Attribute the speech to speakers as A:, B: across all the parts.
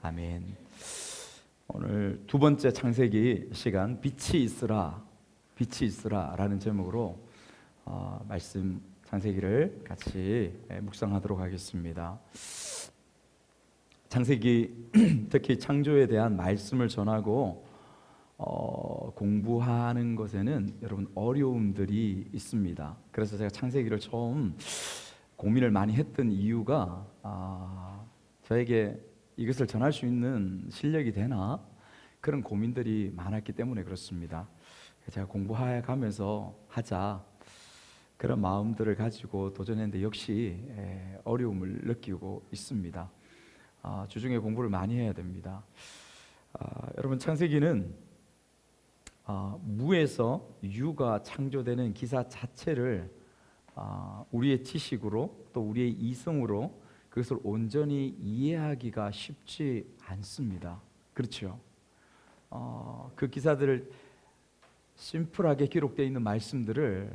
A: 아멘. 오늘 두 번째 창세기 시간 빛이 있으라라는 제목으로 말씀 창세기를 같이 묵상하도록 하겠습니다. 창세기 특히 창조에 대한 말씀을 전하고 공부하는 것에는 여러분 어려움들이 있습니다. 그래서 제가 창세기를 처음 고민을 많이 했던 이유가 저에게 이것을 전할 수 있는 실력이 되나? 그런 고민들이 많았기 때문에 그렇습니다. 제가 공부해 가면서 하자 그런 마음들을 가지고 도전했는데 역시 어려움을 느끼고 있습니다. 주중에 공부를 많이 해야 됩니다. 여러분 창세기는 무에서 유가 창조되는 기사 자체를 우리의 지식으로 또 우리의 이성으로 그것을 온전히 이해하기가 쉽지 않습니다. 그렇죠? 그 기사들을 심플하게 기록되어 있는 말씀들을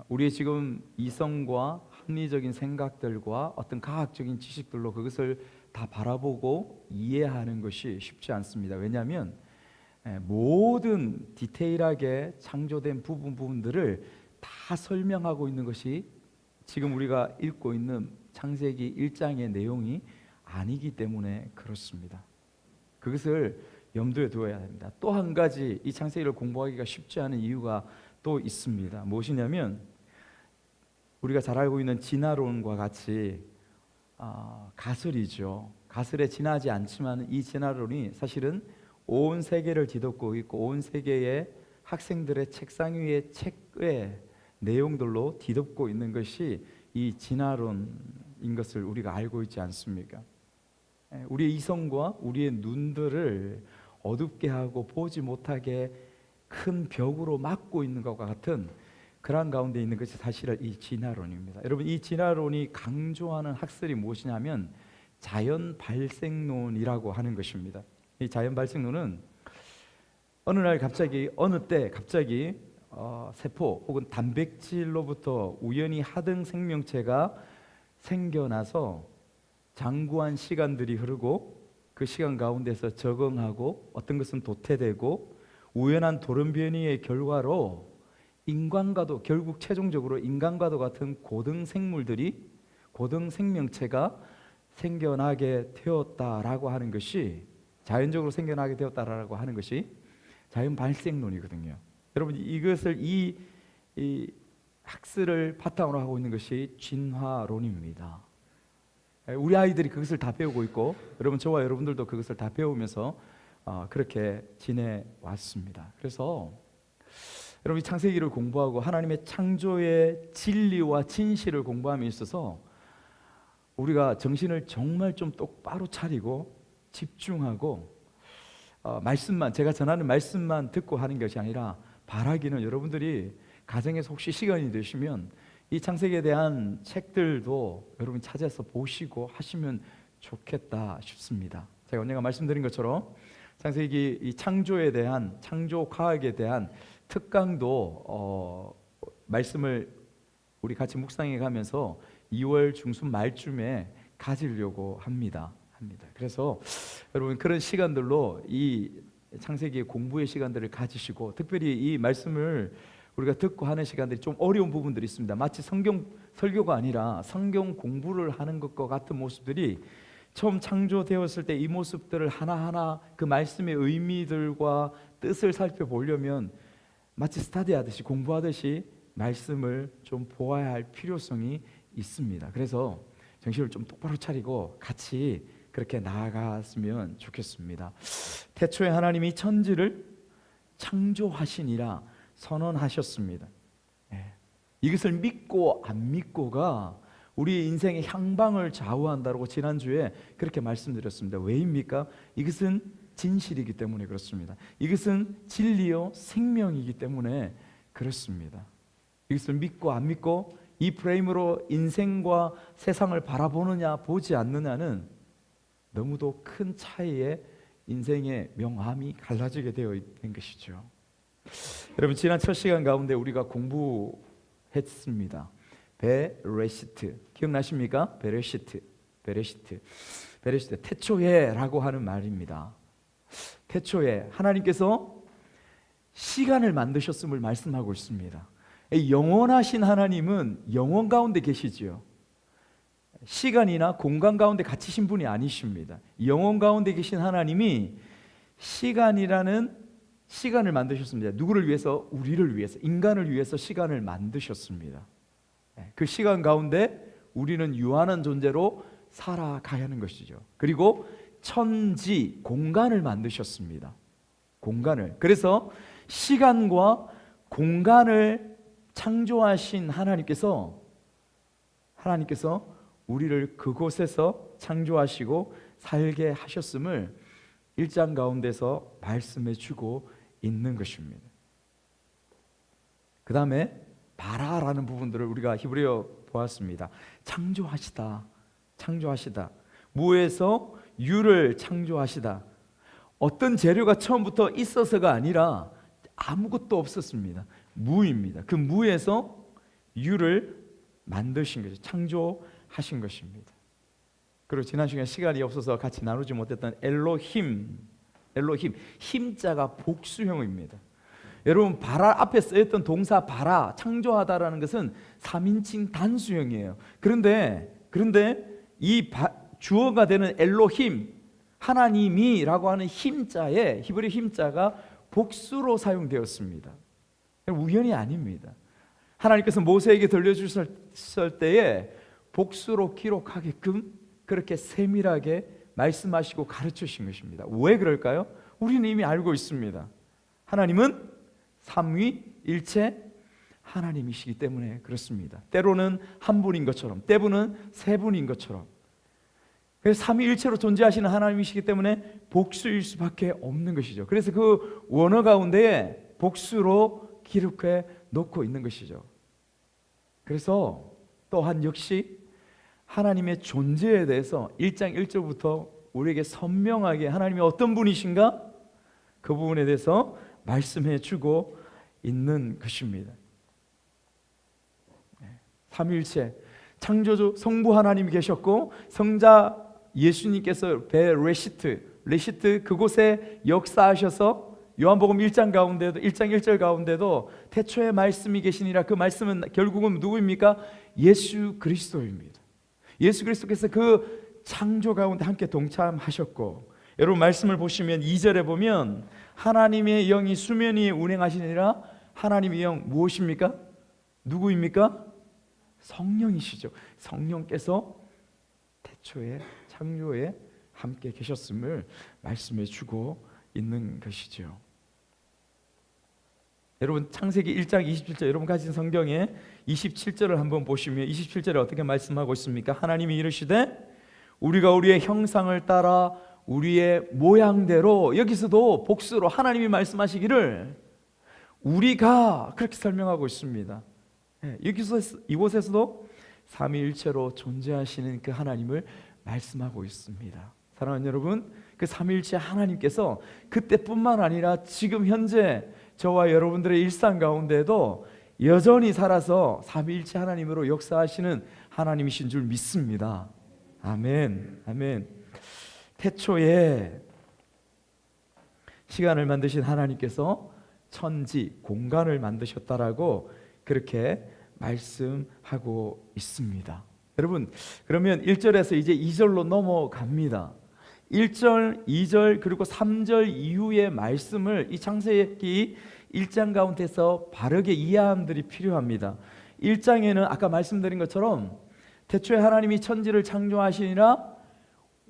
A: 우리의 지금 이성과 합리적인 생각들과 어떤 과학적인 지식들로 그것을 다 바라보고 이해하는 것이 쉽지 않습니다. 왜냐하면 모든 디테일하게 창조된 부분들을 다 설명하고 있는 것이 지금 우리가 읽고 있는 창세기 1장의 내용이 아니기 때문에 그렇습니다. 그것을 염두에 두어야 됩니다. 또 한 가지 이 창세기를 공부하기가 쉽지 않은 이유가 또 있습니다. 무엇이냐면 우리가 잘 알고 있는 진화론과 같이 가설이죠. 가설에 지나지 않지만 이 진화론이 사실은 온 세계를 뒤덮고 있고 온 세계의 학생들의 책상 위의 책의 내용들로 뒤덮고 있는 것이 이 진화론인 것을 우리가 알고 있지 않습니까? 우리의 이성과 우리의 눈들을 어둡게 하고 보지 못하게 큰 벽으로 막고 있는 것과 같은 그런 가운데 있는 것이 사실은 이 진화론입니다. 여러분 이 진화론이 강조하는 학설이 무엇이냐면 자연 발생론이라고 하는 것입니다. 이 자연 발생론은 어느 날 갑자기 어느 때 갑자기 세포 혹은 단백질로부터 우연히 하등 생명체가 생겨나서 장구한 시간들이 흐르고 그 시간 가운데서 적응하고 어떤 것은 도태되고 우연한 돌연변이의 결과로 인간과도 결국 최종적으로 인간과도 같은 고등 생물들이 고등 생명체가 생겨나게 되었다라고 하는 것이 자연적으로 생겨나게 되었다라고 하는 것이 자연 발생론이거든요. 여러분 이것을 이 학설을 바탕으로 하고 있는 것이 진화론입니다. 우리 아이들이 그것을 다 배우고 있고 여러분 저와 여러분들도 그것을 다 배우면서 그렇게 지내왔습니다. 그래서 여러분 이 창세기를 공부하고 하나님의 창조의 진리와 진실을 공부함에 있어서 우리가 정신을 정말 좀 똑바로 차리고 집중하고 말씀만 제가 전하는 말씀만 듣고 하는 것이 아니라 바라기는 여러분들이 가정에서 혹시 시간이 되시면 이 창세기에 대한 책들도 여러분 찾아서 보시고 하시면 좋겠다 싶습니다. 제가 언젠가 말씀드린 것처럼 창세기 이 창조에 대한 창조 과학에 대한 특강도 말씀을 우리 같이 묵상해 가면서 2월 중순 말쯤에 가지려고 합니다. 그래서 여러분 그런 시간들로 이 창세기의 공부의 시간들을 가지시고 특별히 이 말씀을 우리가 듣고 하는 시간들이 좀 어려운 부분들이 있습니다. 마치 성경 설교가 아니라 성경 공부를 하는 것과 같은 모습들이 처음 창조되었을 때 이 모습들을 하나하나 그 말씀의 의미들과 뜻을 살펴보려면 마치 스터디하듯이 공부하듯이 말씀을 좀 보아야 할 필요성이 있습니다. 그래서 정신을 좀 똑바로 차리고 같이 그렇게 나아갔으면 좋겠습니다. 태초에 하나님이 천지를 창조하시니라 선언하셨습니다. 이것을 믿고 안 믿고가 우리 인생의 향방을 좌우한다고 지난주에 그렇게 말씀드렸습니다. 왜입니까? 이것은 진실이기 때문에 그렇습니다. 이것은 진리요 생명이기 때문에 그렇습니다. 이것을 믿고 안 믿고 이 프레임으로 인생과 세상을 바라보느냐 보지 않느냐는 너무도 큰 차이의 인생의 명암이 갈라지게 되어 있는 것이죠. 여러분 지난 첫 시간 가운데 우리가 공부했습니다. 베레시트 기억나십니까? 베레시트 베레시트 태초에라고 하는 말입니다. 태초에 하나님께서 시간을 만드셨음을 말씀하고 있습니다. 영원하신 하나님은 영원 가운데 계시지요. 시간이나 공간 가운데 갇히신 분이 아니십니다. 영원 가운데 계신 하나님이 시간이라는 시간을 만드셨습니다. 누구를 위해서? 우리를 위해서, 인간을 위해서 시간을 만드셨습니다. 그 시간 가운데 우리는 유한한 존재로 살아가야 하는 것이죠. 그리고 천지, 공간을 만드셨습니다. 공간을. 그래서 시간과 공간을 창조하신 하나님께서 우리를 그곳에서 창조하시고 살게 하셨음을 1장 가운데서 말씀해 주고 있는 것입니다. 그 다음에 바라라는 부분들을 우리가 히브리어 보았습니다. 창조하시다. 무에서 유를 창조하시다. 어떤 재료가 처음부터 있어서가 아니라 아무것도 없었습니다. 무입니다. 그 무에서 유를 만드신 것이 창조하신 것입니다. 그리고 지난 시간에 시간이 없어서 같이 나누지 못했던 엘로힘, 힘자가 복수형입니다. 여러분, 바라 앞에 쓰였던 동사 바라, 창조하다라는 것은 3인칭 단수형이에요. 그런데 이 주어가 되는 엘로힘, 하나님이라고 하는 힘자에 히브리 힘자가 복수로 사용되었습니다. 우연이 아닙니다. 하나님께서 모세에게 들려주셨을 때에 복수로 기록하게끔 그렇게 세밀하게 말씀하시고 가르치신 것입니다. 왜 그럴까요? 우리는 이미 알고 있습니다. 하나님은 삼위일체 하나님이시기 때문에 그렇습니다. 때로는 한 분인 것처럼, 때로는 세 분인 것처럼. 그래서 삼위일체로 존재하시는 하나님이시기 때문에 복수일 수밖에 없는 것이죠. 그래서 그 원어 가운데에 복수로 기록해 놓고 있는 것이죠. 그래서 또한 역시 하나님의 존재에 대해서 1장 1절부터 우리에게 선명하게 하나님이 어떤 분이신가? 그 부분에 대해서 말씀해 주고 있는 것입니다. 삼위일체, 창조주 성부 하나님이 계셨고 성자 예수님께서 레시트 그곳에 역사하셔서 요한복음 1장 가운데도 1장 1절 가운데도 태초에 말씀이 계시니라. 그 말씀은 결국은 누구입니까? 예수 그리스도입니다. 예수 그리스도께서 그 창조 가운데 함께 동참하셨고, 여러분 말씀을 보시면 2절에 보면 하나님의 영이 수면 위에 운행하시니라. 하나님의 영 무엇입니까? 누구입니까? 성령이시죠. 성령께서 태초에 창조에 함께 계셨음을 말씀해 주고 있는 것이죠. 여러분 창세기 1장 27절, 여러분 가진 성경에 27절을 한번 보시면 27절에 어떻게 말씀하고 있습니까? 하나님이 이르시되 우리가 우리의 형상을 따라 우리의 모양대로, 여기서도 복수로 하나님이 말씀하시기를 우리가 그렇게 설명하고 있습니다. 이곳에서도 삼위일체로 존재하시는 그 하나님을 말씀하고 있습니다. 사랑하는 여러분, 그 삼위일체 하나님께서 그때뿐만 아니라 지금 현재 저와 여러분들의 일상 가운데도 여전히 살아서 삼위일체 하나님으로 역사하시는 하나님이신 줄 믿습니다. 아멘, 아멘. 태초에 시간을 만드신 하나님께서 천지, 공간을 만드셨다라고 그렇게 말씀하고 있습니다. 여러분, 그러면 1절에서 이제 2절로 넘어갑니다. 1절, 2절 그리고 3절 이후의 말씀을 이 창세기 1장 가운데서 바르게 이해함들이 필요합니다. 1장에는 아까 말씀드린 것처럼 태초에 하나님이 천지를 창조하시니라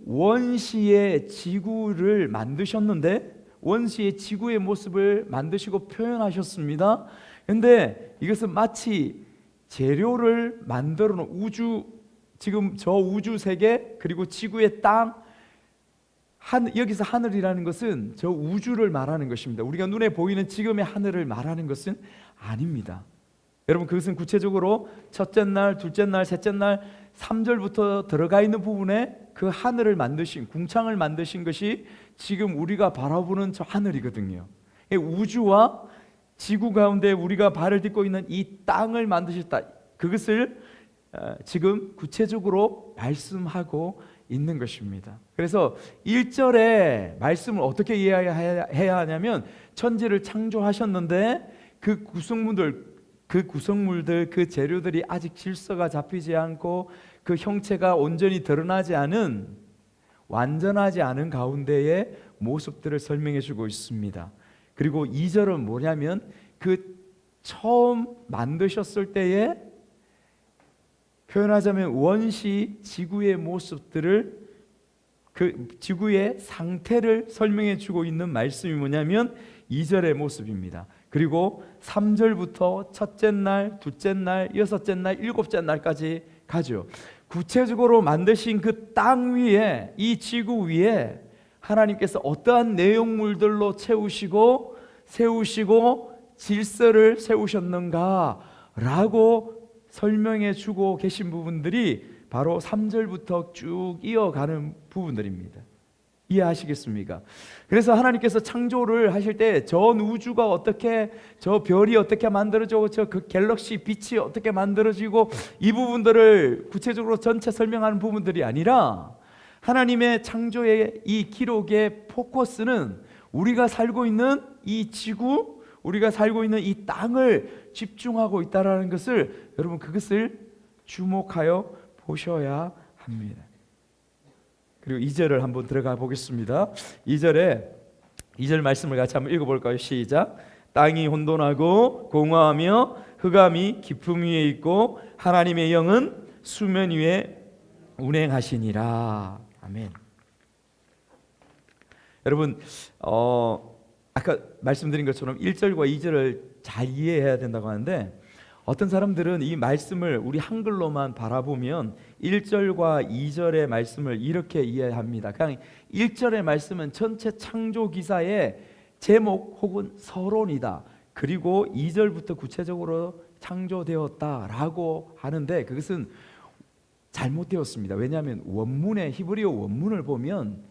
A: 원시의 지구를 만드셨는데, 원시의 지구의 모습을 만드시고 표현하셨습니다. 그런데 이것은 마치 재료를 만들어 놓은 우주, 지금 저 우주 세계 그리고 지구의 땅, 여기서 하늘이라는 것은 저 우주를 말하는 것입니다. 우리가 눈에 보이는 지금의 하늘을 말하는 것은 아닙니다. 여러분, 그것은 구체적으로 첫째 날, 둘째 날, 셋째 날 3절부터 들어가 있는 부분에 그 하늘을 만드신, 궁창을 만드신 것이 지금 우리가 바라보는 저 하늘이거든요. 우주와 지구 가운데 우리가 발을 딛고 있는 이 땅을 만드셨다. 그것을 지금 구체적으로 말씀하고 있는 것입니다. 그래서 1절에 말씀을 어떻게 이해해야 하냐면 천지를 창조하셨는데 그 구성물들, 그 재료들이 아직 질서가 잡히지 않고 그 형체가 온전히 드러나지 않은, 완전하지 않은 가운데의 모습들을 설명해 주고 있습니다. 그리고 2절은 뭐냐면 그 처음 만드셨을 때에 표현하자면 원시 지구의 모습들을, 그 지구의 상태를 설명해 주고 있는 말씀이 뭐냐면 2절의 모습입니다. 그리고 3절부터 첫째 날, 둘째 날, 여섯째 날, 일곱째 날까지 가죠. 구체적으로 만드신 그 땅 위에, 이 지구 위에 하나님께서 어떠한 내용물들로 채우시고 세우시고 질서를 세우셨는가 라고 설명해 주고 계신 부분들이 바로 3절부터 쭉 이어가는 부분들입니다. 이해하시겠습니까? 그래서 하나님께서 창조를 하실 때 전 우주가 어떻게, 저 별이 어떻게 만들어지고 저 그 갤럭시 빛이 어떻게 만들어지고 이 부분들을 구체적으로 전체 설명하는 부분들이 아니라 하나님의 창조의 이 기록의 포커스는 우리가 살고 있는 이 지구, 우리가 살고 있는 이 땅을 집중하고 있다는 것을, 여러분 그것을 주목하여 보셔야 합니다. 그리고 2절을 한번 들어가 보겠습니다. 2절 말씀을 같이 한번 읽어볼까요? 시작. 땅이 혼돈하고 공허하며 흑암이 깊음 위에 있고 하나님의 영은 수면 위에 운행하시니라. 아멘. 여러분 아까 말씀드린 것처럼 1절과 2절을 잘 이해해야 된다고 하는데, 어떤 사람들은 이 말씀을 우리 한글로만 바라보면 1절과 2절의 말씀을 이렇게 이해합니다. 그냥 1절의 말씀은 전체 창조 기사의 제목 혹은 서론이다. 그리고 2절부터 구체적으로 창조되었다라고 하는데 그것은 잘못되었습니다. 왜냐하면 원문의 히브리어 원문을 보면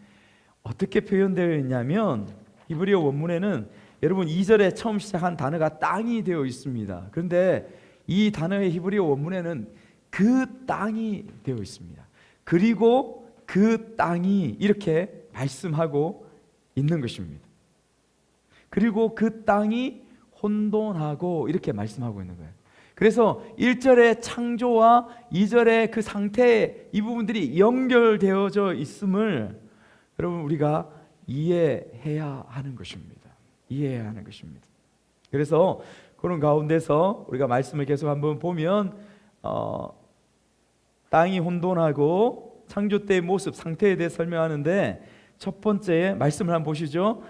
A: 어떻게 표현되어 있냐면, 히브리어 원문에는 여러분 2절에 처음 시작한 단어가 땅이 되어 있습니다. 그런데 이 단어의 히브리어 원문에는 그 땅이 되어 있습니다. 그리고 그 땅이 이렇게 말씀하고 있는 것입니다. 그리고 그 땅이 혼돈하고 이렇게 말씀하고 있는 거예요. 그래서 1절의 창조와 2절의 그 상태, 이 부분들이 연결되어져 있음을 여러분 우리가 이해해야 하는 것입니다. 이해해야 하는 것입니다. 그래서 그런 가운데서 우리가 말씀을 계속 한번 보면 땅이 혼돈하고 창조 때의 모습, 상태에 대해 설명하는데, 첫 번째 말씀을 한번 보시죠.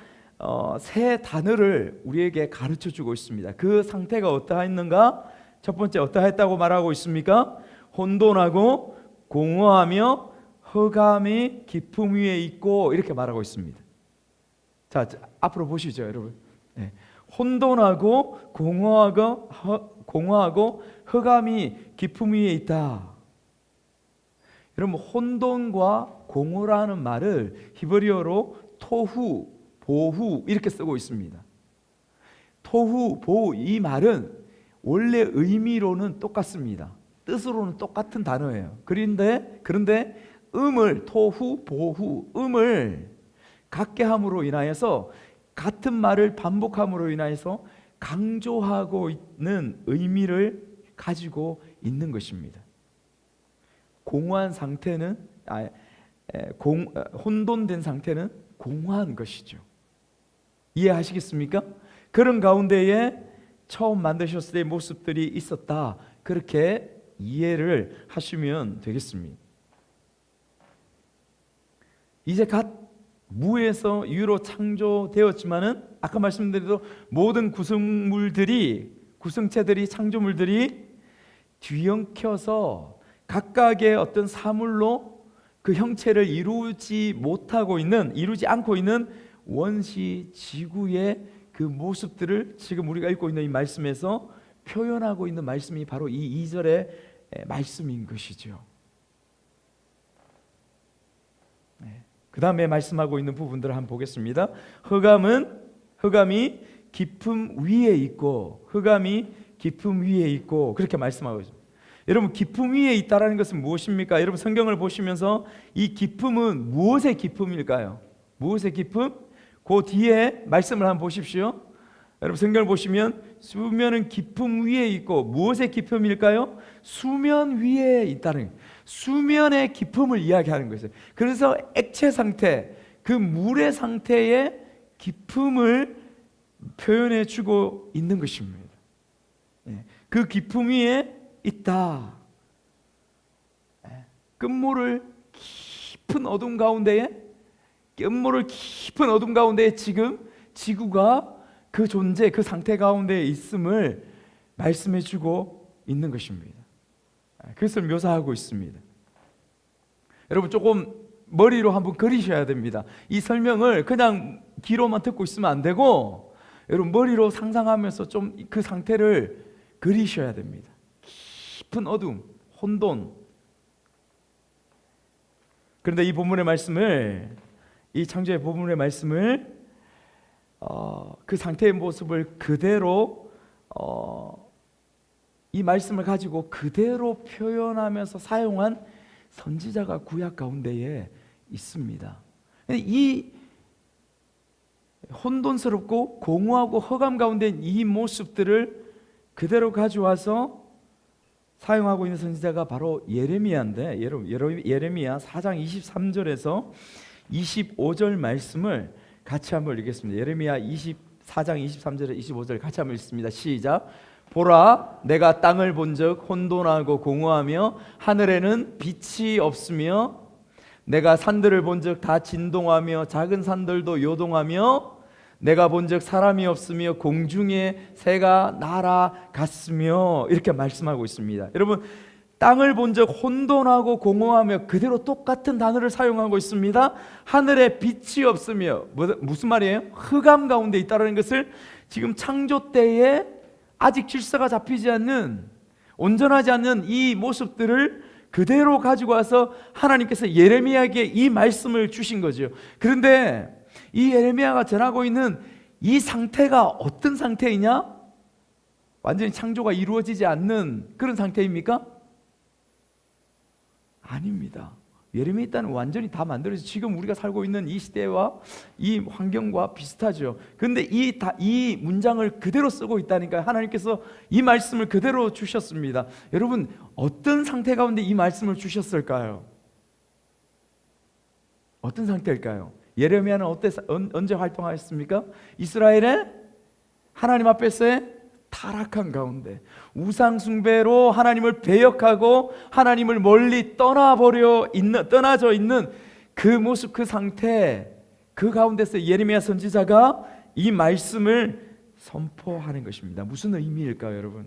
A: 세 단어를 우리에게 가르쳐주고 있습니다. 그 상태가 어떠했는가? 첫 번째 어떠했다고 말하고 있습니까? 혼돈하고 공허하며 흑암이 깊음 위에 있고 이렇게 말하고 있습니다. 자, 앞으로 보시죠, 여러분. 네. 혼돈하고 공허하고 흑암이 깊음 위에 있다. 여러분, 혼돈과 공허라는 말을 히브리어로 토후, 보후 이렇게 쓰고 있습니다. 토후, 보후, 이 말은 원래 의미로는 똑같습니다. 뜻으로는 똑같은 단어예요. 그런데 음을, 토후, 보후, 음을 같게 함으로 인하여서, 같은 말을 반복함으로 인하여서 강조하고 있는 의미를 가지고 있는 것입니다. 공허한 상태는, 혼돈된 상태는 공허한 것이죠. 이해하시겠습니까? 그런 가운데에 처음 만드셨을 때의 모습들이 있었다. 그렇게 이해를 하시면 되겠습니다. 이제 갓 무에서 유로 창조되었지만은 아까 말씀드린 대로 모든 구성체들이, 창조물들이 뒤엉켜서 각각의 어떤 사물로 그 형체를 이루지 않고 있는 원시 지구의 그 모습들을 지금 우리가 읽고 있는 이 말씀에서 표현하고 있는 말씀이 바로 이 2절의 말씀인 것이죠. 네. 그 다음에 말씀하고 있는 부분들을 한번 보겠습니다. 흑암이 깊음 위에 있고 그렇게 말씀하고 있습니다. 여러분, 기쁨 위에 있다라는 것은 무엇입니까? 여러분, 성경을 보시면서 이 기쁨은 무엇의 기쁨일까요? 무엇의 기쁨? 그 뒤에 말씀을 한번 보십시오. 여러분, 성경을 보시면 수면은 기쁨 위에 있고 무엇의 기쁨일까요? 수면 위에 있다는, 수면의 기쁨을 이야기하는 것이에요. 그래서 액체 상태, 그 물의 상태의 기쁨을 표현해 주고 있는 것입니다. 그 기쁨 위에 있다. 끝모를 깊은 어둠 가운데에, 끝모를 깊은 어둠 가운데에 지금 지구가 그 존재, 그 상태 가운데에 있음을 말씀해 주고 있는 것입니다. 그것을 묘사하고 있습니다. 여러분, 조금 머리로 한번 그리셔야 됩니다. 이 설명을 그냥 귀로만 듣고 있으면 안 되고, 여러분, 머리로 상상하면서 좀 그 상태를 그리셔야 됩니다. 깊은 어둠, 혼돈. 그런데 이 본문의 말씀을, 이 창조의 본문의 말씀을 그 상태의 모습을 그대로 이 말씀을 가지고 그대로 표현하면서 사용한 선지자가 구약 가운데에 있습니다. 이 혼돈스럽고 공허하고 허감 가운데 이 모습들을 그대로 가져와서 사용하고 있는 선지자가 바로 예레미야인데, 예레미야 4장 23절에서 25절 말씀을 같이 한번 읽겠습니다. 예레미야 4장 23절에 25절 같이 한번 읽습니다. 시작. 보라, 내가 땅을 본즉 혼돈하고 공허하며 하늘에는 빛이 없으며, 내가 산들을 본즉 다 진동하며 작은 산들도 요동하며, 내가 본즉 사람이 없으며 공중에 새가 날아갔으며, 이렇게 말씀하고 있습니다. 여러분, 땅을 본즉 혼돈하고 공허하며, 그대로 똑같은 단어를 사용하고 있습니다. 하늘에 빛이 없으며, 무슨 말이에요? 흑암 가운데 있다는 것을 지금 창조 때에 아직 질서가 잡히지 않는, 온전하지 않는 이 모습들을 그대로 가지고 와서 하나님께서 예레미야에게 이 말씀을 주신 거죠. 그런데 이 예레미야가 전하고 있는 이 상태가 어떤 상태이냐? 완전히 창조가 이루어지지 않는 그런 상태입니까? 아닙니다. 예레미야 때는 완전히 다 만들어서 지금 우리가 살고 있는 이 시대와 이 환경과 비슷하죠. 그런데 이 문장을 그대로 쓰고 있다니까. 하나님께서 이 말씀을 그대로 주셨습니다. 여러분, 어떤 상태 가운데 이 말씀을 주셨을까요? 어떤 상태일까요? 예레미야는 언제 활동하였습니까? 이스라엘의 하나님 앞에서의 타락한 가운데, 우상 숭배로 하나님을 배역하고 하나님을 멀리 떠나져 있는 그 모습, 그 상태, 그 가운데서 예레미야 선지자가 이 말씀을 선포하는 것입니다. 무슨 의미일까요, 여러분?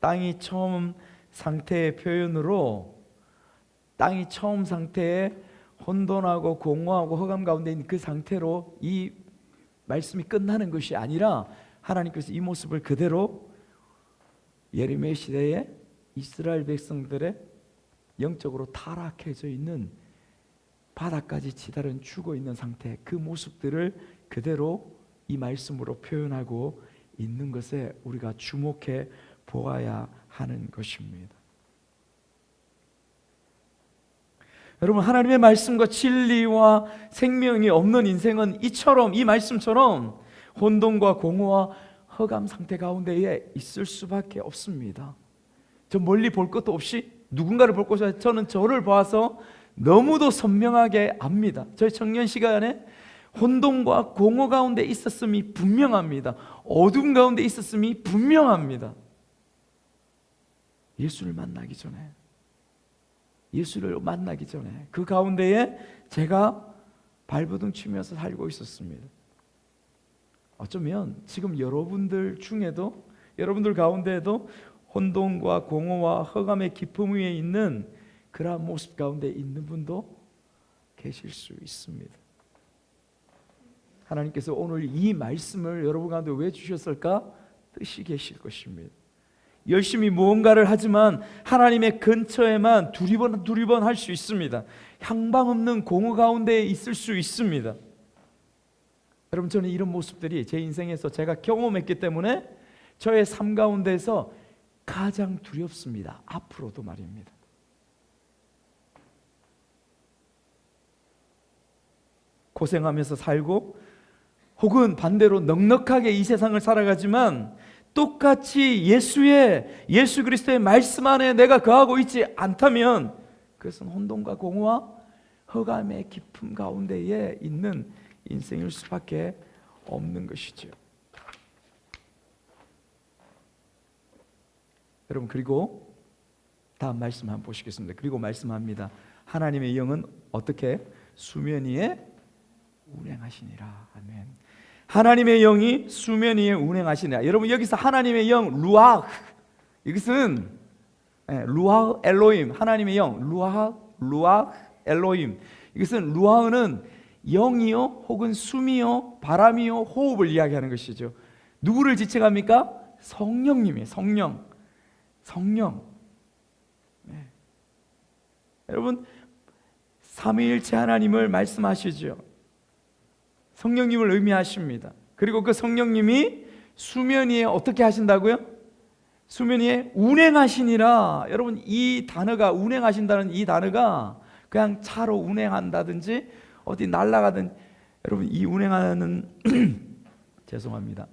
A: 땅이 처음 상태의 표현으로, 땅이 처음 상태에 혼돈하고 공허하고 흑암 가운데 있는 그 상태로 이 말씀이 끝나는 것이 아니라, 하나님께서 이 모습을 그대로 예레미야 시대에 이스라엘 백성들의 영적으로 타락해져 있는, 바닥까지 치달은 죽어 있는 상태, 그 모습들을 그대로 이 말씀으로 표현하고 있는 것에 우리가 주목해 보아야 하는 것입니다. 여러분, 하나님의 말씀과 진리와 생명이 없는 인생은 이처럼, 이 말씀처럼 혼돈과 공허와 허감 상태 가운데에 있을 수밖에 없습니다. 저 멀리 볼 것도 없이 누군가를 볼 것이 아니라 저는 저를 봐서 너무도 선명하게 압니다. 저희 청년 시간에 혼돈과 공허 가운데 있었음이 분명합니다. 어둠 가운데 있었음이 분명합니다. 예수를 만나기 전에 그 가운데에 제가 발버둥 치면서 살고 있었습니다. 어쩌면 지금 여러분들 중에도, 여러분들 가운데에도 혼돈과 공허와 허감의 기쁨 위에 있는 그러한 모습 가운데 있는 분도 계실 수 있습니다. 하나님께서 오늘 이 말씀을 여러분 가운데 왜 주셨을까? 뜻이 계실 것입니다. 열심히 무언가를 하지만 하나님의 근처에만 두리번 할 수 있습니다. 향방 없는 공허 가운데 있을 수 있습니다. 여러분, 저는 이런 모습들이 제 인생에서 제가 경험했기 때문에 저의 삶 가운데서 가장 두렵습니다. 앞으로도 말입니다. 고생하면서 살고 혹은 반대로 넉넉하게 이 세상을 살아가지만 똑같이 예수 그리스도의 말씀 안에 내가 거하고 있지 않다면 그것은 혼돈과 공허와 허감의 깊음 가운데에 있는 인생일 수밖에 없는 것이죠. 여러분, 그리고 다음 말씀 한번 보시겠습니다. 그리고 말씀합니다. 하나님의 영은 어떻게? 수면 위에 운행하시니라. 아멘. 하나님의 영이 수면 위에 운행하시니라. 여러분, 여기서 하나님의 영 루아흐, 이것은 루아흐 엘로힘, 하나님의 영 루아흐 엘로힘. 이것은 루아흐는 영이요 혹은 숨이요 바람이요 호흡을 이야기하는 것이죠. 누구를 지칭합니까? 성령님이에요. 성령. 네. 여러분, 삼위일체 하나님을 말씀하시죠. 성령님을 의미하십니다. 그리고 그 성령님이 수면 위에 어떻게 하신다고요? 수면 위에 운행하시니라. 여러분, 이 단어가, 운행하신다는 이 단어가 그냥 차로 운행한다든지 어디 날아가든, 여러분, 이 운행하는 죄송합니다.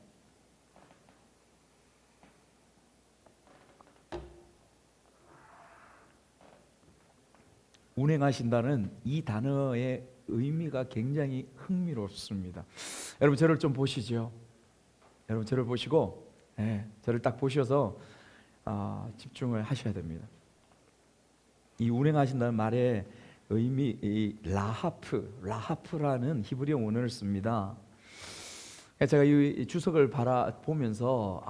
A: 운행하신다는 이 단어의 의미가 굉장히 흥미롭습니다. 여러분, 저를 좀 보시죠. 여러분, 저를 보시고 저를 딱 보셔서 집중을 하셔야 됩니다. 이 운행하신다는 말의 의미, 이 라하프라는 히브리어 원어를 씁니다. 제가 이 주석을 바라보면서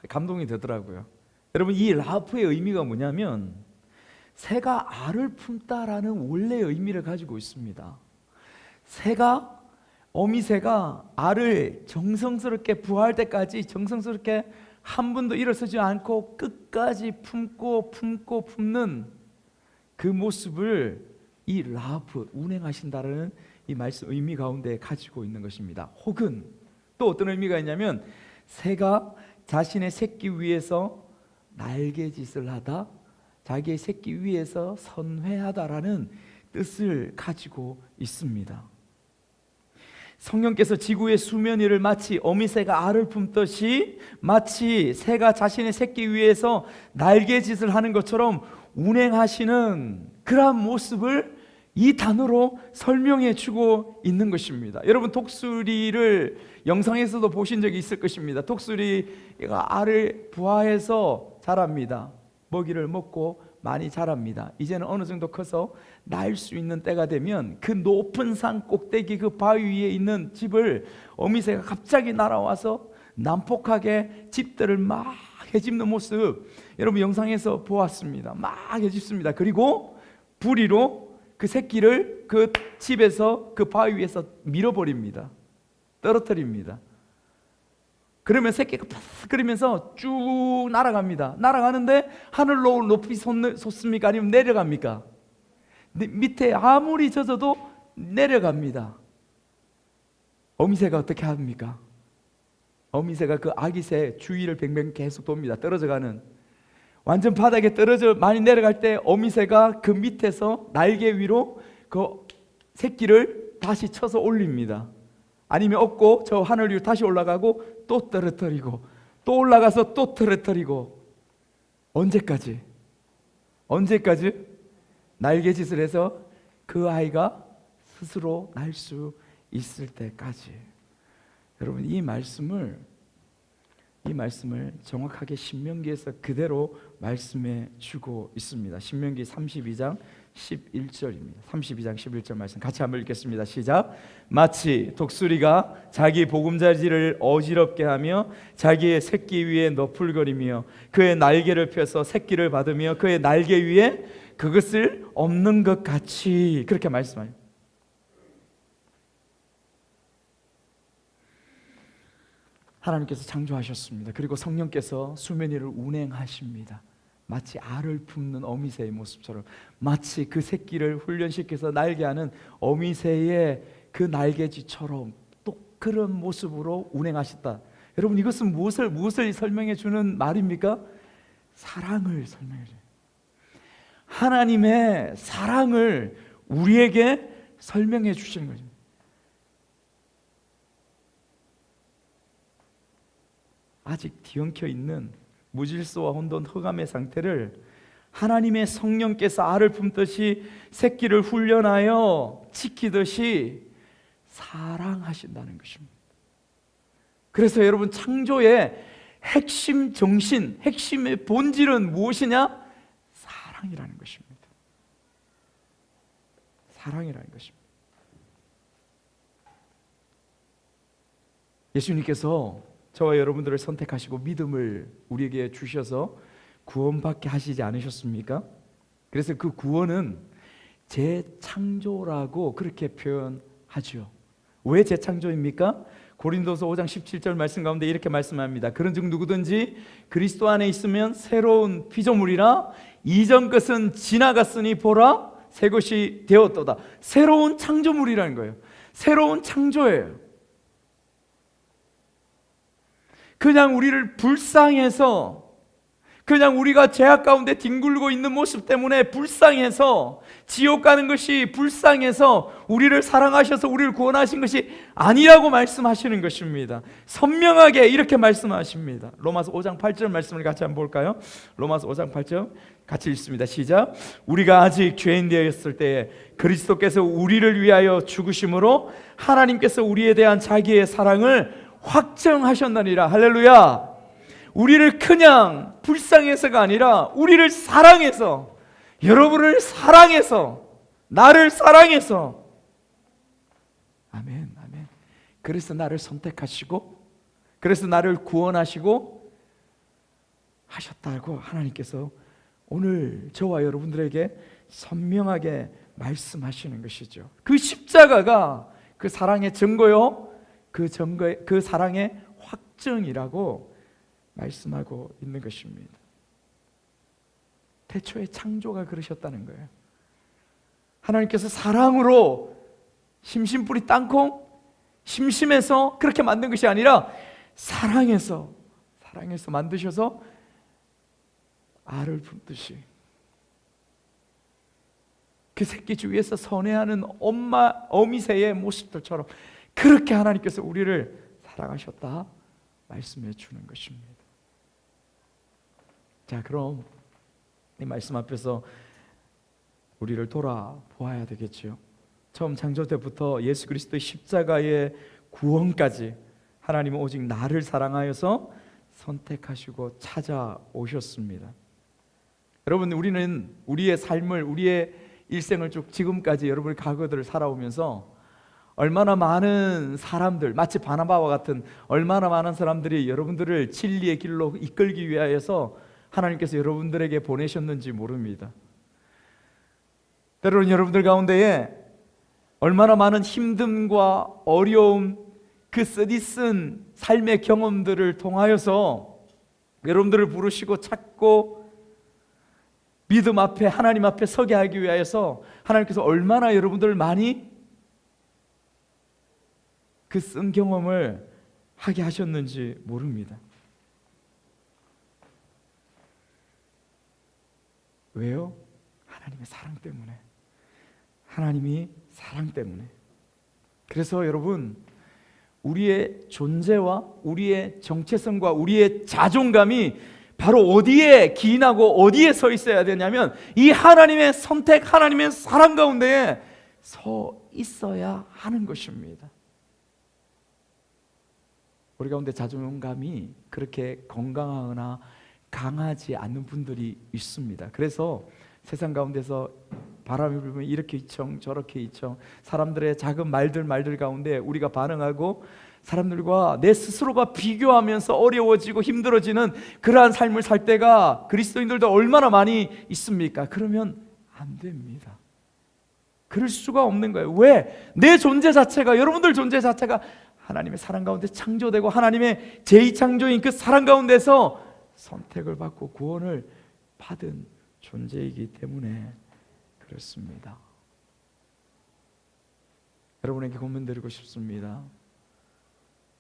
A: 감동이 되더라고요. 여러분, 이 라하프의 의미가 뭐냐면 새가 알을 품다라는 원래의 의미를 가지고 있습니다. 어미새가 알을 정성스럽게 부화할 때까지 정성스럽게 한 번도 일어서지 않고 끝까지 품는 그 모습을 이 라하프, 운행하신다라는 이 말씀 의미 가운데 가지고 있는 것입니다. 혹은 또 어떤 의미가 있냐면 새가 자신의 새끼 위에서 날개짓을 하다, 자기의 새끼 위에서 선회하다라는 뜻을 가지고 있습니다. 성령께서 지구의 수면 위를 마치 어미새가 알을 품듯이 마치 새가 자신의 새끼 위에서 날개짓을 하는 것처럼 운행하시는 그러한 모습을 이 단어로 설명해 주고 있는 것입니다. 여러분, 독수리를 영상에서도 보신 적이 있을 것입니다. 독수리가 알을 부화해서 자랍니다. 먹이를 먹고 많이 자랍니다. 이제는 어느 정도 커서 날 수 있는 때가 되면 그 높은 산 꼭대기 그 바위 위에 있는 집을 어미새가 갑자기 날아와서 난폭하게 집들을 막 해집는 모습, 여러분 영상에서 보았습니다. 막 해집습니다. 그리고 부리로 그 새끼를 그 집에서 그 바위 위에서 밀어버립니다. 떨어뜨립니다. 그러면 새끼가 팍 그러면서 쭉 날아갑니다. 날아가는데 하늘로 높이 솟습니까? 아니면 내려갑니까? 밑에 아무리 젖어도 내려갑니다. 어미새가 어떻게 합니까? 어미새가 그 아기새 주위를 뱅뱅 계속 돕니다. 떨어져가는, 완전 바닥에 떨어져 많이 내려갈 때 어미새가 그 밑에서 날개 위로 그 새끼를 다시 쳐서 올립니다. 아니면 업고 저 하늘 위로 다시 올라가고 또 떨어뜨리고 또 올라가서 또 떨어뜨리고, 언제까지 날개짓을 해서 그 아이가 스스로 날 수 있을 때까지. 여러분, 이 말씀을 정확하게 신명기에서 그대로 말씀해 주고 있습니다. 신명기 32장 11절입니다. 32장 11절 말씀 같이 한번 읽겠습니다. 시작. 마치 독수리가 자기 보금자리를 어지럽게 하며 자기의 새끼 위에 너풀거리며 그의 날개를 펴서 새끼를 받으며 그의 날개 위에 그것을 엎는 것 같이, 그렇게 말씀해요. 하나님께서 창조하셨습니다. 그리고 성령께서 수면 위를 운행하십니다. 마치 알을 품는 어미새의 모습처럼, 마치 그 새끼를 훈련시켜서 날개하는 어미새의 그 날개짓처럼 또 그런 모습으로 운행하셨다. 여러분, 이것은 무엇을 설명해 주는 말입니까? 사랑을 설명해 줘요. 하나님의 사랑을 우리에게 설명해 주시는 거죠. 아직 뒤엉켜 있는 무질서와 혼돈, 흑암의 상태를 하나님의 성령께서 알을 품듯이 새끼를 훈련하여 지키듯이 사랑하신다는 것입니다. 그래서 여러분, 창조의 핵심 정신, 핵심의 본질은 무엇이냐? 사랑이라는 것입니다. 사랑이라는 것입니다. 예수님께서 저와 여러분들을 선택하시고 믿음을 우리에게 주셔서 구원받게 하시지 않으셨습니까? 그래서 그 구원은 재창조라고 그렇게 표현하죠. 왜 재창조입니까? 고린도서 5장 17절 말씀 가운데 이렇게 말씀합니다. 그런즉 누구든지 그리스도 안에 있으면 새로운 피조물이라, 이전 것은 지나갔으니 보라 새 것이 되었도다. 새로운 창조물이라는 거예요. 새로운 창조예요. 그냥 우리를 불쌍해서, 그냥 우리가 죄악 가운데 뒹굴고 있는 모습 때문에 불쌍해서, 지옥 가는 것이 불쌍해서 우리를 사랑하셔서 우리를 구원하신 것이 아니라고 말씀하시는 것입니다. 선명하게 이렇게 말씀하십니다. 로마서 5장 8절 말씀을 같이 한번 볼까요? 로마서 5장 8절 같이 읽습니다. 시작. 우리가 아직 죄인 되었을 때에 그리스도께서 우리를 위하여 죽으심으로 하나님께서 우리에 대한 자기의 사랑을 확정하셨느니라. 할렐루야. 우리를 그냥 불쌍해서가 아니라 우리를 사랑해서, 여러분을 사랑해서, 나를 사랑해서, 아멘, 아멘. 그래서 나를 선택하시고, 그래서 나를 구원하시고 하셨다고 하나님께서 오늘 저와 여러분들에게 선명하게 말씀하시는 것이죠. 그 십자가가 그 사랑의 증거요, 그 사랑의 확증이라고 말씀하고 있는 것입니다. 태초에 창조가 그러셨다는 거예요. 하나님께서 사랑으로 심심뿌리 땅콩, 심심해서 그렇게 만든 것이 아니라 사랑해서 만드셔서 알을 품듯이 그 새끼 주위에서 선회하는 어미새의 모습들처럼 그렇게 하나님께서 우리를 사랑하셨다 말씀해 주는 것입니다. 자, 그럼 이 말씀 앞에서 우리를 돌아보아야 되겠죠. 처음 창조 때부터 예수 그리스도의 십자가의 구원까지 하나님은 오직 나를 사랑하여서 선택하시고 찾아오셨습니다. 여러분, 우리는 우리의 삶을, 우리의 일생을 쭉 지금까지 여러분의 과거들을 살아오면서 얼마나 많은 사람들, 마치 바나바와 같은 얼마나 많은 사람들이 여러분들을 진리의 길로 이끌기 위하여서 하나님께서 여러분들에게 보내셨는지 모릅니다. 때로는 여러분들 가운데에 얼마나 많은 힘듦과 어려움, 그 쓰디쓴 삶의 경험들을 통하여서 여러분들을 부르시고 찾고 믿음 앞에, 하나님 앞에 서게 하기 위하여서 하나님께서 얼마나 여러분들을 많이 그 쓴 경험을 하게 하셨는지 모릅니다. 왜요? 하나님의 사랑 때문에. 하나님이 사랑 때문에. 그래서 여러분, 우리의 존재와 우리의 정체성과 우리의 자존감이 바로 어디에 기인하고 어디에 서 있어야 되냐면 이 하나님의 선택, 하나님의 사랑 가운데에 서 있어야 하는 것입니다. 우리 가운데 자존감이 그렇게 건강하거나 강하지 않는 분들이 있습니다. 그래서 세상 가운데서 바람이 불면 이렇게 이청 저렇게 이청, 사람들의 작은 말들 가운데 우리가 반응하고 사람들과 내 스스로가 비교하면서 어려워지고 힘들어지는 그러한 삶을 살 때가 그리스도인들도 얼마나 많이 있습니까? 그러면 안 됩니다. 그럴 수가 없는 거예요. 왜? 내 존재 자체가, 여러분들 존재 자체가 하나님의 사랑 가운데 창조되고 하나님의 제2창조인 그 사랑 가운데서 선택을 받고 구원을 받은 존재이기 때문에 그렇습니다. 여러분에게 고민드리고 싶습니다.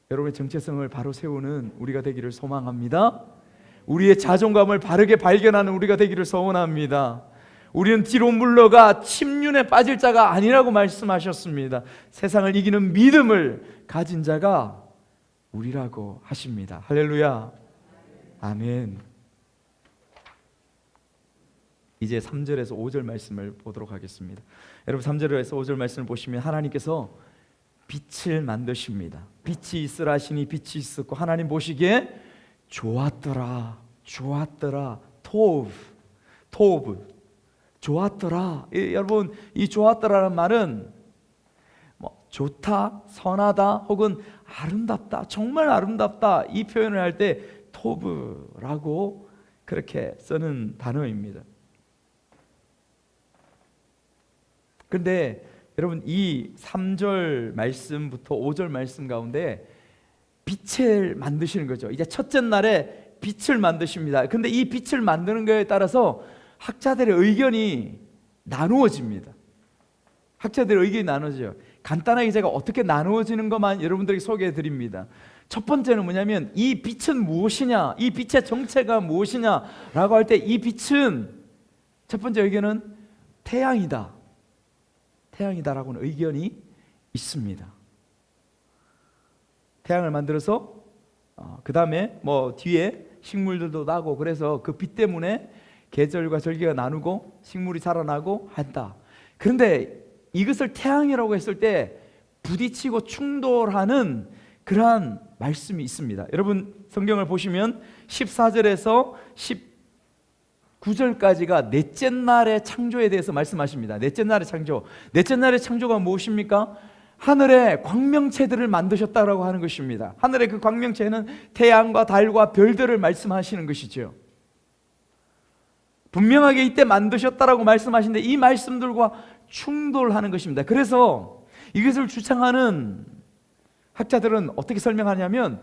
A: 여러분의 정체성을 바로 세우는 우리가 되기를 소망합니다. 우리의 자존감을 바르게 발견하는 우리가 되기를 소원합니다. 우리는 뒤로 물러가 침륜에 빠질 자가 아니라고 말씀하셨습니다. 세상을 이기는 믿음을 가진 자가 우리라고 하십니다. 할렐루야. 아멘. 이제 3절에서 5절 말씀을 보도록 하겠습니다. 여러분 3절에서 5절 말씀을 보시면 하나님께서 빛을 만드십니다. 빛이 있으라 하시니 빛이 있었고 하나님 보시기에 좋았더라. 좋았더라. 토브 좋았더라. 여러분 이 좋았더라는 말은 좋다, 선하다 혹은 아름답다, 정말 아름답다 이 표현을 할 때 토브라고 그렇게 쓰는 단어입니다. 그런데 여러분 이 3절 말씀부터 5절 말씀 가운데 빛을 만드시는 거죠. 이제 첫째 날에 빛을 만드십니다. 근데 이 빛을 만드는 거에 따라서 학자들의 의견이 나누어집니다. 학자들의 의견이 나누어져요. 간단하게 제가 어떻게 나누어지는 것만 여러분들에게 소개해 드립니다. 첫 번째는 뭐냐면 이 빛은 무엇이냐, 이 빛의 정체가 무엇이냐라고 할 때 이 빛은 첫 번째 의견은 태양이다라고는 의견이 있습니다. 태양을 만들어서 그 다음에 뒤에 식물들도 나고 그래서 그 빛 때문에 계절과 절기가 나누고 식물이 자라나고 한다. 그런데 이것을 태양이라고 했을 때 부딪히고 충돌하는 그러한 말씀이 있습니다. 여러분 성경을 보시면 14절에서 19절까지가 넷째 날의 창조에 대해서 말씀하십니다. 넷째 날의 창조. 넷째 날의 창조가 무엇입니까? 하늘의 광명체들을 만드셨다라고 하는 것입니다. 하늘의 그 광명체는 태양과 달과 별들을 말씀하시는 것이죠. 분명하게 이때 만드셨다라고 말씀하시는데 이 말씀들과 충돌하는 것입니다. 그래서 이것을 주창하는 학자들은 어떻게 설명하냐면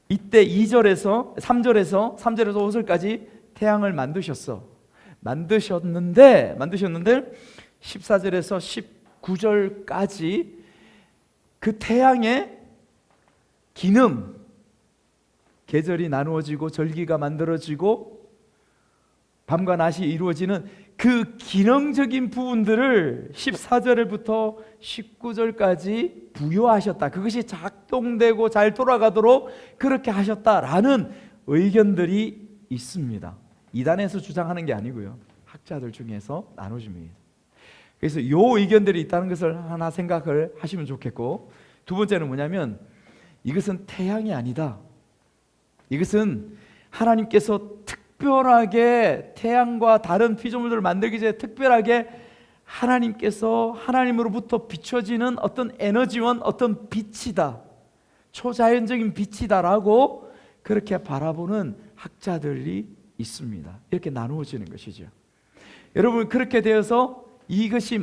A: 이때 3절에서 5절까지 태양을 만드셨는데 14절에서 19절까지 그 태양의 기능, 계절이 나누어지고 절기가 만들어지고 밤과 낮이 이루어지는 그 기능적인 부분들을 14절부터 19절까지 부여하셨다. 그것이 작동되고 잘 돌아가도록 그렇게 하셨다라는 의견들이 있습니다. 이단에서 주장하는 게 아니고요. 학자들 중에서 나눠집니다. 그래서 이 의견들이 있다는 것을 하나 생각을 하시면 좋겠고, 두 번째는 뭐냐면 이것은 태양이 아니다. 이것은 하나님께서 특별하게 태양과 다른 피조물들을 만들기 전에 특별하게 하나님께서 하나님으로부터 비춰지는 어떤 에너지원, 어떤 빛이다, 초자연적인 빛이다라고 그렇게 바라보는 학자들이 있습니다. 이렇게 나누어지는 것이죠. 여러분 그렇게 되어서 이것이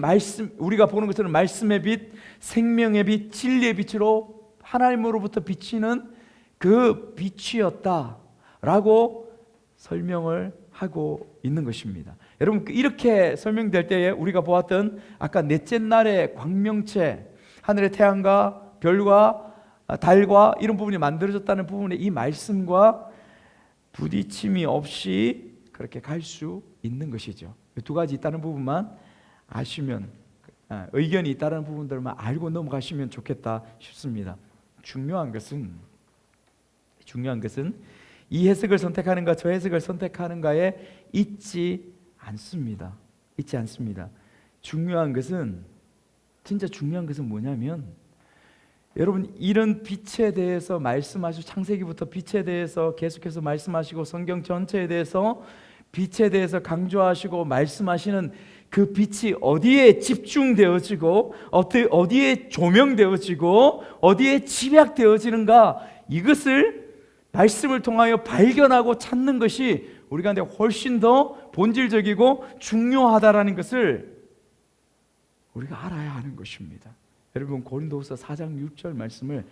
A: 우리가 보는 것처럼 말씀의 빛, 생명의 빛, 진리의 빛으로 하나님으로부터 비치는 그 빛이었다라고 설명을 하고 있는 것입니다. 여러분 이렇게 설명될 때에 우리가 보았던 아까 넷째 날의 광명체, 하늘의 태양과 별과 달과 이런 부분이 만들어졌다는 부분에 이 말씀과 부딪힘이 없이 그렇게 갈 수 있는 것이죠. 두 가지 있다는 부분만 아시면, 의견이 있다는 부분들만 알고 넘어가시면 좋겠다 싶습니다. 중요한 것은 이 해석을 선택하는가 저 해석을 선택하는가에 있지 않습니다. 진짜 중요한 것은 뭐냐면 여러분 이런 빛에 대해서 말씀하시고 창세기부터 빛에 대해서 계속해서 말씀하시고 성경 전체에 대해서 빛에 대해서 강조하시고 말씀하시는 그 빛이 어디에 집중되어지고 어디에 조명되어지고 어디에 집약되어지는가, 이것을 말씀을 통하여 발견하고 찾는 것이 우리 가운데 훨씬 더 본질적이고 중요하다라는 것을 우리가 알아야 하는 것입니다. 여러분 고린도후서 4장 6절 말씀을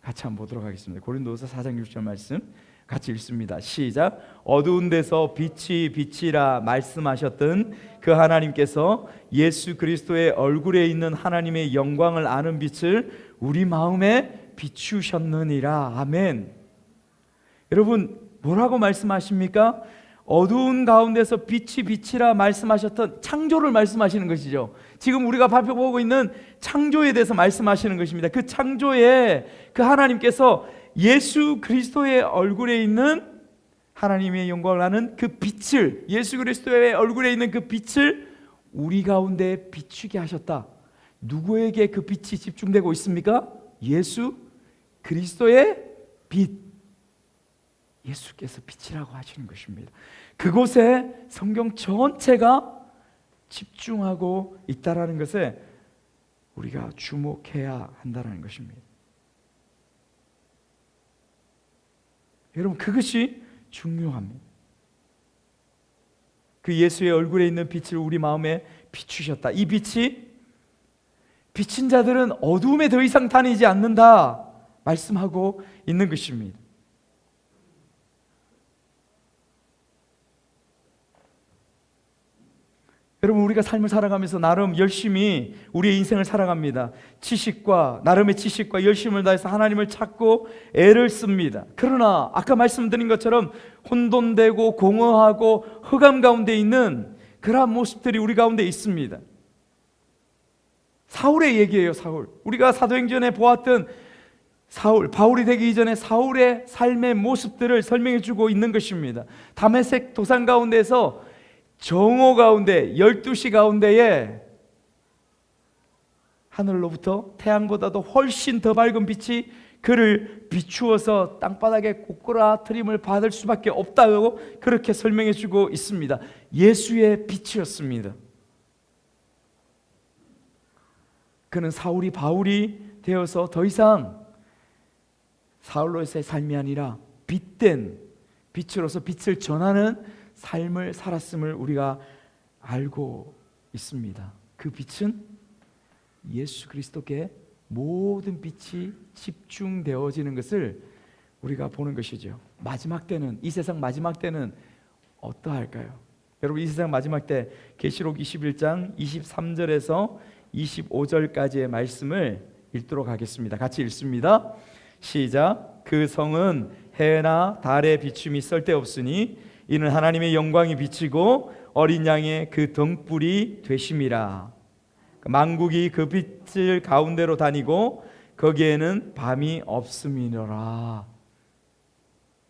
A: 같이 한번 보도록 하겠습니다. 고린도후서 4장 6절 말씀 같이 읽습니다. 시작. 어두운 데서 빛이 빛이라 말씀하셨던 그 하나님께서 예수 그리스도의 얼굴에 있는 하나님의 영광을 아는 빛을 우리 마음에 비추셨느니라. 아멘. 여러분 뭐라고 말씀하십니까? 어두운 가운데서 빛이 빛이라 말씀하셨던 창조를 말씀하시는 것이죠. 지금 우리가 발표보고 있는 창조에 대해서 말씀하시는 것입니다. 그 창조에 그 하나님께서 예수 그리스도의 얼굴에 있는 하나님의 영광을 아는 그 빛을, 예수 그리스도의 얼굴에 있는 그 빛을 우리 가운데 비추게 하셨다. 누구에게 그 빛이 집중되고 있습니까? 예수 그리스도의 빛. 예수께서 빛이라고 하시는 것입니다. 그곳에 성경 전체가 집중하고 있다라는 것에 우리가 주목해야 한다는 것입니다. 여러분, 그것이 중요합니다. 그 예수의 얼굴에 있는 빛을 우리 마음에 비추셨다. 이 빛이 비친 자들은 어두움에 더 이상 다니지 않는다 말씀하고 있는 것입니다. 여러분, 우리가 삶을 살아가면서 나름 열심히 우리의 인생을 살아갑니다. 나름의 지식과 열심을 다해서 하나님을 찾고 애를 씁니다. 그러나 아까 말씀드린 것처럼 혼돈되고 공허하고 흑암 가운데 있는 그러한 모습들이 우리 가운데 있습니다. 사울의 얘기예요. 사울. 우리가 사도행전에 보았던 바울이 되기 이전에 사울의 삶의 모습들을 설명해 주고 있는 것입니다. 다메섹 도상 가운데서 정오 가운데 12시 가운데에 하늘로부터 태양보다도 훨씬 더 밝은 빛이 그를 비추어서 땅바닥에 꼬꾸라트림을 받을 수밖에 없다고 그렇게 설명해 주고 있습니다. 예수의 빛이었습니다. 그는 사울이 바울이 되어서 더 이상 사울로서의 삶이 아니라 빛된 빛으로서 빛을 전하는 삶을 살았음을 우리가 알고 있습니다. 그 빛은 예수 그리스도께 모든 빛이 집중되어지는 것을 우리가 보는 것이죠. 마지막 때는, 이 세상 마지막 때는 어떠할까요? 여러분, 이 세상 마지막 때 계시록 21장 23절에서 25절까지의 말씀을 읽도록 하겠습니다. 같이 읽습니다. 시작. 그 성은 해나 달의 비춤이 쓸데없으니 이는 하나님의 영광이 비치고 어린 양의 그 등불이 되심이라. 만국이 그 빛을 가운데로 다니고 거기에는 밤이 없음이니라.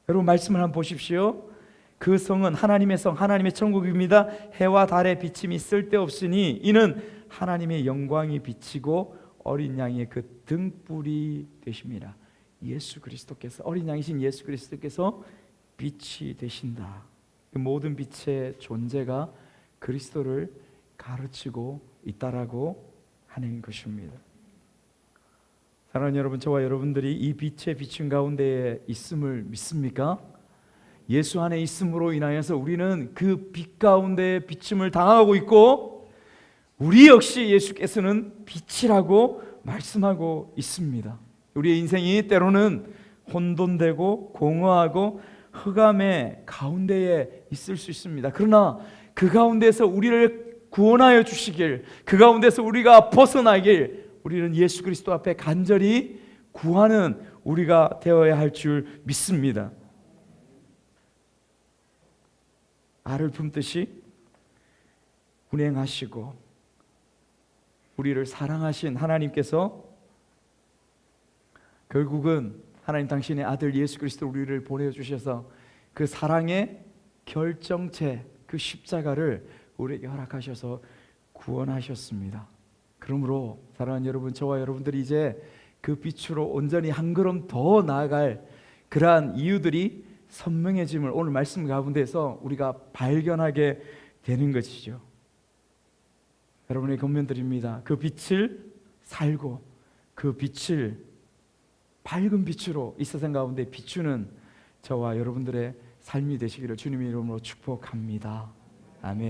A: 여러분, 말씀을 한번 보십시오. 그 성은 하나님의 성, 하나님의 천국입니다. 해와 달의 비침이 쓸데없으니 이는 하나님의 영광이 비치고 어린 양의 그 등불이 되심이라. 예수 그리스도께서, 어린 양이신 예수 그리스도께서 빛이 되신다. 그 모든 빛의 존재가 그리스도를 가르치고 있다라고 하는 것입니다. 사랑하는 여러분, 저와 여러분들이 이 빛의 비춘 가운데에 있음을 믿습니까? 예수 안에 있음으로 인하여서 우리는 그 빛 가운데 비춤을 당하고 있고 우리 역시 예수께서는 빛이라고 말씀하고 있습니다. 우리의 인생이 때로는 혼돈되고 공허하고 흑암의 가운데에 있을 수 있습니다. 그러나 그 가운데서 우리를 구원하여 주시길, 그 가운데서 우리가 벗어나길 우리는 예수 그리스도 앞에 간절히 구하는 우리가 되어야 할 줄 믿습니다. 알을 품듯이 운행하시고 우리를 사랑하신 하나님께서 결국은 하나님 당신의 아들 예수 그리스도 우리를 보내주셔서 그 사랑의 결정체, 그 십자가를 우리에게 허락하셔서 구원하셨습니다. 그러므로 사랑하는 여러분, 저와 여러분들이 이제 그 빛으로 온전히 한 걸음 더 나아갈 그러한 이유들이 선명해짐을 오늘 말씀 가운데서 우리가 발견하게 되는 것이죠. 여러분의 권면드립니다. 그 빛을 살고 그 빛을 밝은 빛으로 이 세상 가운데 비추는 저와 여러분들의 삶이 되시기를 주님의 이름으로 축복합니다. 아멘.